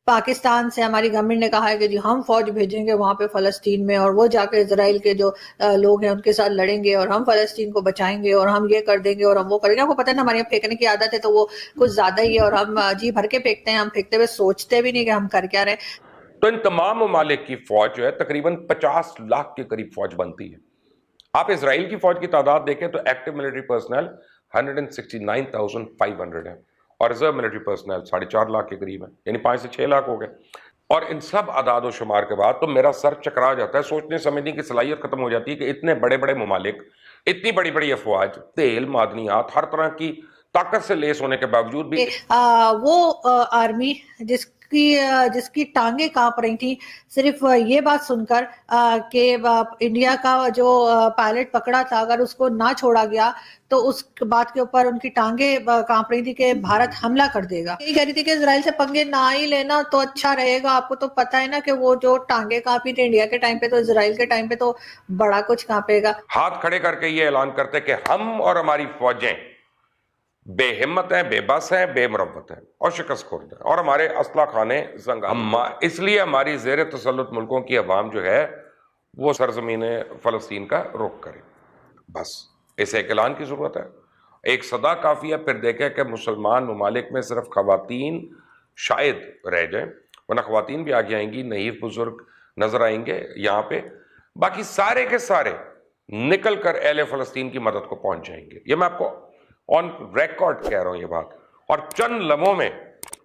پاکستان سے ہماری گورنمنٹ نے کہا ہے کہ جی ہم فوج بھیجیں گے وہاں پہ فلسطین میں، اور وہ جا کے اسرائیل کے جو لوگ ہیں ان کے ساتھ لڑیں گے، اور ہم فلسطین کو بچائیں گے، اور ہم یہ کر دیں گے اور ہم وہ کریں گے. آپ کو پتہ ہے نا ہمارے یہاں پھینکنے کی عادت ہے تو وہ کچھ زیادہ ہی ہے، اور ہم جی بھر کے پھینکتے ہیں. ہم پھینکتے ہوئے سوچتے بھی نہیں کہ ہم کر کیا رہے. تو ان تمام ممالک کی فوج جو ہے تقریباً 50 لاکھ کے قریب فوج بنتی ہے. آپ اسرائیل کی فوج کی تعداد دیکھیں تو ایکٹیو ملٹری پرسنل 169,500 ہے، اور ریزرو ملٹری پرسنل 4.5 لاکھ کے قریب ہے، یعنی 5 سے 6 لاکھ ہو گئے. اور ان سب اعداد و شمار کے بعد تو میرا سر چکرا جاتا ہے، سوچنے سمجھنے کی صلاحیت ختم ہو جاتی ہے کہ اتنے بڑے بڑے ممالک، اتنی بڑی بڑی افواج، تیل، معدنیات، ہر طرح کی طاقت سے لیس ہونے کے باوجود بھی وہ آرمی جس کی ٹانگیں کانپ رہی تھی صرف یہ بات سن کر کہ انڈیا کا جو پائلٹ پکڑا تھا اگر اس کو نہ چھوڑا گیا تو اس بات کے اوپر ان کی ٹانگیں کانپ رہی تھی کہ بھارت حملہ کر دے گا. یہ کہہ رہی تھی کہ اسرائیل سے پنگے نہ ہی لینا تو اچھا رہے گا. آپ کو تو پتہ ہے نا کہ وہ جو ٹانگیں کانپی تھی انڈیا کے ٹائم پہ تو اسرائیل کے ٹائم پہ تو بڑا کچھ کانپے گا. ہاتھ کھڑے کر کے یہ اعلان کرتے کہ ہم اور ہماری فوجیں بے ہمت ہیں، بے بس ہیں، بے مروت ہیں اور شکست خورد ہیں، اور ہمارے اسلحہ خانے زنگار. اس لیے ہماری زیر تسلط ملکوں کی عوام جو ہے وہ سرزمین فلسطین کا رخ کرے. بس اسے ایک اعلان کی ضرورت ہے، ایک صدا کافی ہے. پھر دیکھیں کہ مسلمان ممالک میں صرف خواتین شاید رہ جائیں، ورنہ خواتین بھی آگے آئیں گی، نحیف بزرگ نظر آئیں گے یہاں پہ، باقی سارے کے سارے نکل کر اہل فلسطین کی مدد کو پہنچ جائیں گے. یہ میں آپ کو آن ریکارڈ کہہ رہا ہوں یہ بات. اور چند لمحوں میں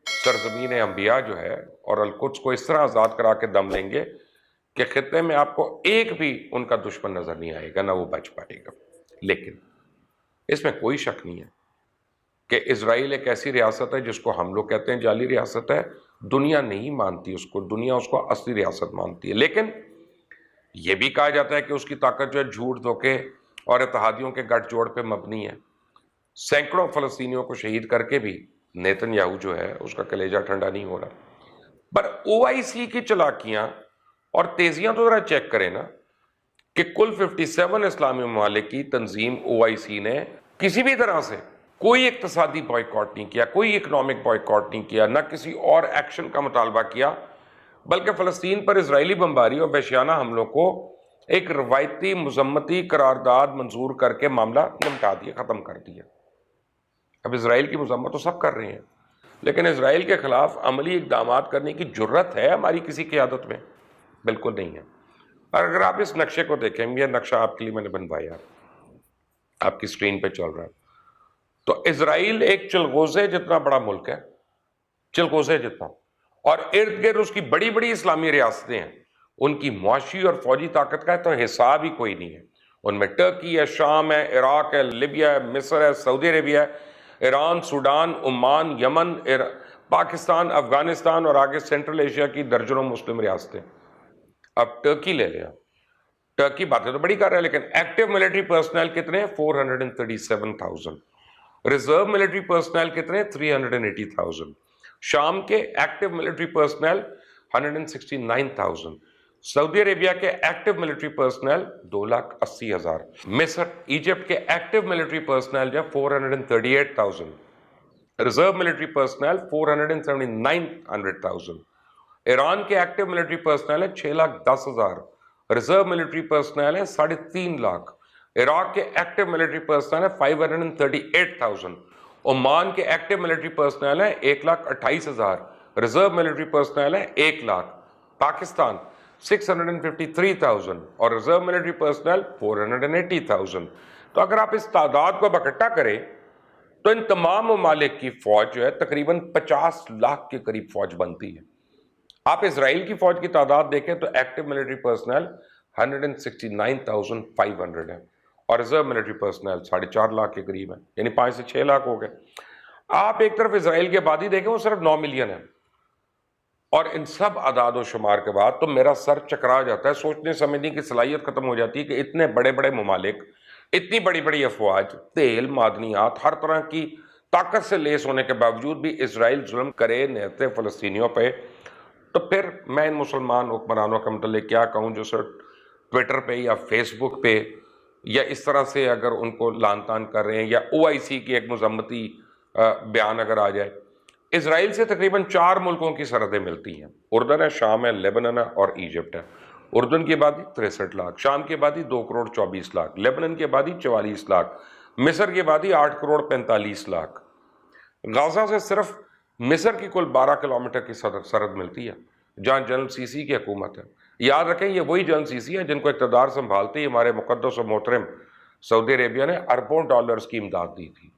سرزمین انبیاء جو ہے اور القدس کو اس طرح آزاد کرا کے دم لیں گے کہ خطے میں آپ کو ایک بھی ان کا دشمن نظر نہیں آئے گا، نہ وہ بچ پائے گا. لیکن اس میں کوئی شک نہیں ہے کہ اسرائیل ایک ایسی ریاست ہے جس کو ہم لوگ کہتے ہیں جعلی ریاست ہے. دنیا نہیں مانتی اس کو، دنیا اس کو اصلی ریاست مانتی ہے. لیکن یہ بھی کہا جاتا ہے کہ اس کی طاقت جو ہے جھوٹ، دھوکے اور اتحادیوں کے گٹھ جوڑ پہ مبنی ہے. سینکڑوں فلسطینیوں کو شہید کر کے بھی نیتن یاہو جو ہے اس کا کلیجہ ٹھنڈا نہیں ہو رہا. پر او آئی سی کی چلاکیاں اور تیزیاں تو ذرا چیک کریں نا کہ کل 57 اسلامی ممالک کی تنظیم او آئی سی نے کسی بھی طرح سے کوئی اقتصادی بائیکاٹ نہیں کیا، کوئی اکنامک بائیکاٹ نہیں کیا، نہ کسی اور ایکشن کا مطالبہ کیا، بلکہ فلسطین پر اسرائیلی بمباری اور وحشیانہ حملوں کو ایک روایتی مذمتی قرارداد منظور کر کے معاملہ نمٹا دیا، ختم کر دیا. اب اسرائیل کی مذمت تو سب کر رہے ہیں، لیکن اسرائیل کے خلاف عملی اقدامات کرنے کی جرت ہے ہماری کسی قیادت میں؟ بالکل نہیں ہے. اور اگر آپ اس نقشے کو دیکھیں، یہ نقشہ آپ کے لیے میں نے بنوایا، آپ کی سکرین پہ چل رہا ہے، تو اسرائیل ایک چلغوزے جتنا بڑا ملک ہے، چلغوزے جتنا، اور ارد گرد اس کی بڑی بڑی اسلامی ریاستیں ہیں. ان کی معاشی اور فوجی طاقت کا تو حساب ہی کوئی نہیں ہے. ان میں ٹرکی ہے، شام ہے، عراق ہے، لیبیا ہے، مصر ہے، سعودی عربیہ ہے، ایران، سوڈان، عمان، یمن، پاکستان، افغانستان اور آگے سینٹرل ایشیا کی درجنوں مسلم ریاستیں. اب ٹرکی لے لیا، ٹرکی باتیں تو بڑی کر رہا ہے، لیکن ایکٹیو ملٹری پرسنل کتنے؟ 437,000. ریزرو ملٹری پرسنل کتنے؟ 380,000. شام کے ایکٹیو ملٹری پرسنل 169,000. سعودی عربیہ کے ایکٹیو ملٹری پرسنل 2,80,000. مصر، ایجپٹ کے ایکٹیو ملٹری پرسنل جو 438,000. Reserve military personnel 479,000. ایران کے ایکٹیو ملٹری پرسنل ہے 6,10,000. ریزرو ملٹری پرسنل ہے 3.5 لاکھ. عراق کے ایکٹیو ملٹری پرسنل ہے 538,000. عمان کے ایکٹیو ملٹری پرسنل ہے 1,28,000. ریزرو ملٹری پرسنل ہے 1 لاکھ. پاکستان 653,000 اور ریزرو ملٹری پرسنل 480,000. تو اگر آپ اس تعداد کو اکٹھا کریں تو ان تمام ممالک کی فوج جو ہے تقریباً 50 لاکھ کے قریب فوج بنتی ہے. آپ اسرائیل کی فوج کی تعداد دیکھیں تو ایکٹیو ملٹری پرسنل 169,500 ہے، اور ریزرو ملٹری پرسنل 4.5 لاکھ کے قریب ہے، یعنی 5 سے 6 لاکھ ہو گئے. آپ ایک طرف اسرائیل کی آبادی دیکھیں وہ صرف 9 ملین ہے، اور ان سب اعداد و شمار کے بعد تو میرا سر چکرا جاتا ہے، سوچنے سمجھنے کی صلاحیت ختم ہو جاتی ہے کہ اتنے بڑے بڑے ممالک، اتنی بڑی بڑی افواج، تیل، معدنیات، ہر طرح کی طاقت سے لیس ہونے کے باوجود بھی اسرائیل ظلم کرے نہتے فلسطینیوں پہ. تو پھر میں ان مسلمان حکمرانوں کے متعلق کیا کہوں جو صرف ٹویٹر پہ یا فیس بک پہ یا اس طرح سے اگر ان کو لان تان کر رہے ہیں، یا او آئی سی کی ایک مذمتی بیان اگر آ جائے اسرائیل سے تقریباً 4 ملکوں کی سرحدیں ملتی ہیں، اردن ہے، شام ہے، لیبنن ہے اور ایجپٹ ہے۔ اردن کی آبادی 63 لاکھ، شام کی آبادی 2 کروڑ 24 لاکھ، لیبنن کی آبادی 44 لاکھ، مصر کی آبادی 8 کروڑ 45 لاکھ۔ غزہ سے صرف مصر کی کل 12 کلومیٹر کی سرحد ملتی ہے، جہاں جنرل سیسی کی حکومت ہے۔ یاد رکھیں یہ وہی جنرل سیسی ہے جن کو اقتدار سنبھالتے ہی ہمارے مقدس و محترم سعودی عربیہ نے اربوں ڈالرز کی امداد دی تھی،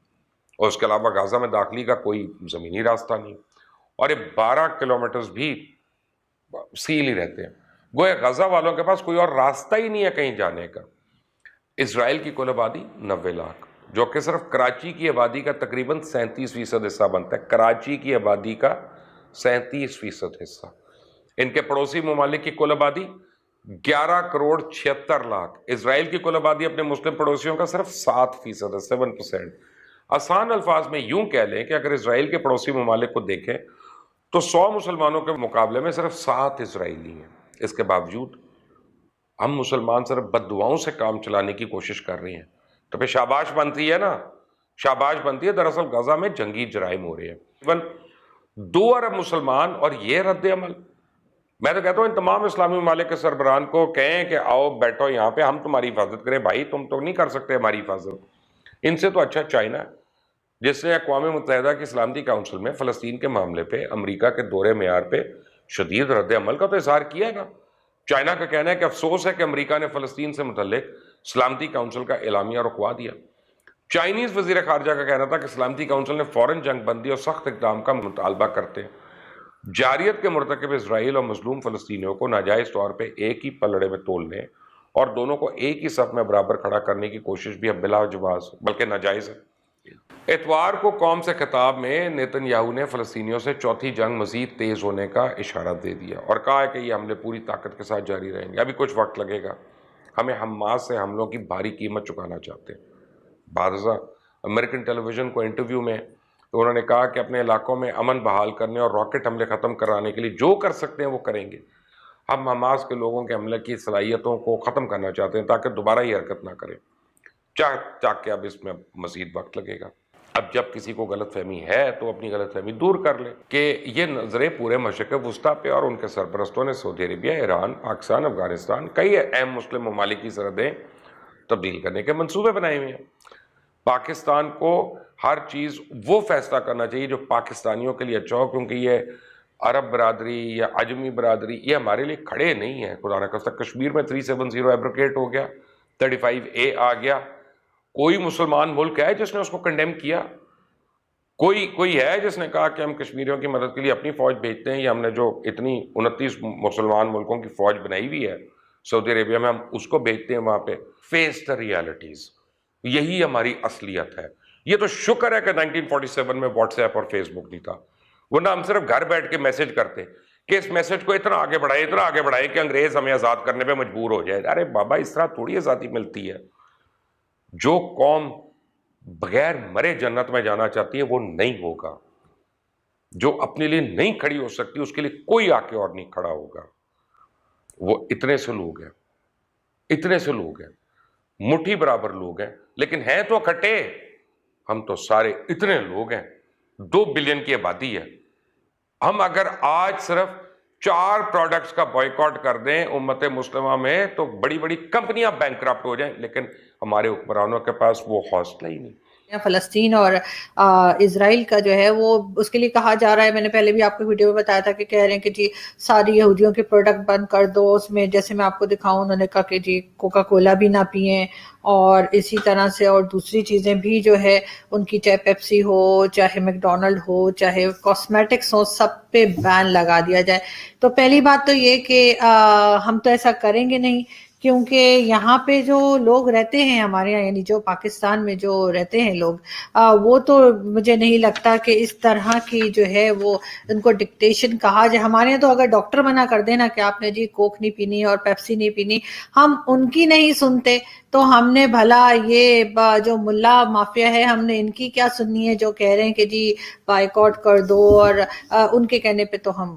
اور اس کے علاوہ غزہ میں داخلی کا کوئی زمینی راستہ نہیں، اور یہ 12 کلومیٹرز بھی سیل ہی رہتے ہیں۔ گویا غزہ والوں کے پاس کوئی اور راستہ ہی نہیں ہے کہیں جانے کا۔ اسرائیل کی کل آبادی 90 لاکھ، جو کہ صرف کراچی کی آبادی کا تقریباً 37% حصہ بنتا ہے، کراچی کی آبادی کا 37% حصہ۔ ان کے پڑوسی ممالک کی کل آبادی 11 کروڑ 76 لاکھ، اسرائیل کی کل آبادی اپنے مسلم پڑوسیوں کا صرف 7% ہے، 7%۔ آسان الفاظ میں یوں کہہ لیں کہ اگر اسرائیل کے پڑوسی ممالک کو دیکھیں تو 100 مسلمانوں کے مقابلے میں صرف 7 اسرائیلی ہیں۔ اس کے باوجود ہم مسلمان صرف بد دعاؤں سے کام چلانے کی کوشش کر رہے ہیں، تو پھر شاباش بنتی ہے نا، شاباش بنتی ہے۔ دراصل غزہ میں جنگی جرائم ہو رہے ہیں، ایون 2 ارب مسلمان، اور یہ رد عمل۔ میں تو کہتا ہوں ان تمام اسلامی ممالک کے سربراہان کو کہیں کہ آؤ بیٹھو یہاں پہ، ہم تمہاری حفاظت کریں۔ بھائی تم تو نہیں کر سکتے ہماری حفاظت، ان سے تو اچھا چائنا ہے، جس نے اقوام متحدہ کی سلامتی کونسل میں فلسطین کے معاملے پہ امریکہ کے دور معیار پہ شدید رد عمل کا تو اظہار کیا ہے نا۔ چائنا کا کہنا ہے کہ افسوس ہے کہ امریکہ نے فلسطین سے متعلق سلامتی کونسل کا اعلامیہ رکوا دیا۔ چائنیز وزیر خارجہ کا کہنا تھا کہ سلامتی کونسل نے فوراً جنگ بندی اور سخت اقدام کا مطالبہ کرتے ہیں۔ جارحیت کے مرتکب اسرائیل اور مظلوم فلسطینیوں کو ناجائز طور پہ ایک ہی پلڑے میں تولنے اور دونوں کو ایک ہی صف میں برابر کھڑا کرنے کی کوشش بھی اب بلا جواز بلکہ ناجائز ہے۔ اتوار کو قوم سے خطاب میں نیتن یاہو نے فلسطینیوں سے چوتھی جنگ مزید تیز ہونے کا اشارہ دے دیا اور کہا ہے کہ یہ حملے پوری طاقت کے ساتھ جاری رہیں گے، ابھی کچھ وقت لگے گا، ہمیں حماس سے حملوں کی بھاری قیمت چکانا چاہتے ہیں۔ بعض امریکن ٹیلی ویژن کو انٹرویو میں تو انہوں نے کہا کہ اپنے علاقوں میں امن بحال کرنے اور راکٹ حملے ختم کرانے کے لیے جو کر سکتے ہیں وہ کریں گے۔ ہم حماس کے لوگوں کے حملے کی صلاحیتوں کو ختم کرنا چاہتے ہیں تاکہ دوبارہ یہ حرکت نہ کریں، چاہ کے اب اس میں مزید وقت لگے گا۔ اب جب کسی کو غلط فہمی ہے تو اپنی غلط فہمی دور کر لے کہ یہ نظریں پورے مشرق وسطیٰ پہ اور ان کے سرپرستوں نے سعودی عربیہ، ایران، پاکستان، افغانستان، کئی اہم مسلم ممالک کی سرحدیں تبدیل کرنے کے منصوبے بنائے ہوئے ہیں۔ پاکستان کو ہر چیز وہ فیصلہ کرنا چاہیے جو پاکستانیوں کے لیے اچھا ہو، کیونکہ یہ عرب برادری یا عجمی برادری یہ ہمارے لیے کھڑے نہیں ہیں۔ خدا نہ خواستہ کشمیر میں 370 ایبروکیٹ ہو گیا، 35A آ گیا، کوئی مسلمان ملک ہے جس نے اس کو کنڈیم کیا؟ کوئی ہے جس نے کہا کہ ہم کشمیریوں کی مدد کے لیے اپنی فوج بھیجتے ہیں، یا ہم نے جو اتنی 29 مسلمان ملکوں کی فوج بنائی ہوئی ہے سعودی عربیہ میں، ہم اس کو بھیجتے ہیں وہاں پہ؟ فیس دا ریالٹیز، یہی ہماری اصلیت ہے۔ یہ تو شکر ہے کہ 1947 میں واٹس ایپ اور فیس بک نہیں تھا، ورنہ ہم صرف گھر بیٹھ کے میسج کرتے کہ اس میسج کو اتنا آگے بڑھائے کہ انگریز ہمیں آزاد کرنے پہ مجبور ہو جائے۔ ارے بابا اس طرح تھوڑی آزادی ملتی ہے۔ جو قوم بغیر مرے جنت میں جانا چاہتی ہے وہ نہیں ہوگا، جو اپنے لیے نہیں کھڑی ہو سکتی اس کے لیے کوئی آ کے اور نہیں کھڑا ہوگا۔ وہ اتنے سے لوگ ہیں، مٹھی برابر لوگ ہیں، لیکن ہیں تو اکٹھے، ہم تو سارے اتنے لوگ ہیں، 2 بلین کی آبادی ہے۔ ہم اگر آج صرف 4 پروڈکٹس کا بائیکاٹ کر دیں امت مسلمہ میں تو بڑی بڑی کمپنیاں بینکرپٹ ہو جائیں، لیکن ہمارے حکمرانوں کے پاس وہ حوصلہ ہی نہیں۔ فلسطین اور اسرائیل کا جو ہے وہ اس کے لیے کہا جا رہا ہے، میں نے پہلے بھی آپ کو ویڈیو میں بتایا تھا کہ کہہ رہے ہیں کہ جی ساری یہودیوں کے پروڈکٹ بند کر دو، اس میں جیسے میں آپ کو دکھاؤں انہوں نے کہا کہ جی کوکا کولا بھی نہ پئیں، اور اسی طرح سے اور دوسری چیزیں بھی جو ہے ان کی، چاہے پیپسی ہو، چاہے میک ڈونلڈ ہو، چاہے کاسمیٹکس ہو، سب پہ بین لگا دیا جائے۔ تو پہلی بات تو یہ کہ ہم تو ایسا کریں گے نہیں، کیونکہ یہاں پہ جو لوگ رہتے ہیں ہمارے یہاں، یعنی جو پاکستان میں جو رہتے ہیں لوگ، وہ تو مجھے نہیں لگتا کہ اس طرح کی جو ہے وہ ان کو ڈکٹیشن کہا جائے۔ ہمارے یہاں تو اگر ڈاکٹر منع کر دینا کہ آپ نے جی کوک نہیں پینی اور پیپسی نہیں پینی، ہم ان کی نہیں سنتے، تو ہم نے بھلا یہ جو ملا مافیا ہے ہم نے ان کی کیا سننی ہے جو کہہ رہے ہیں کہ جی بائیکاٹ کر دو، اور ان کے کہنے پہ تو ہم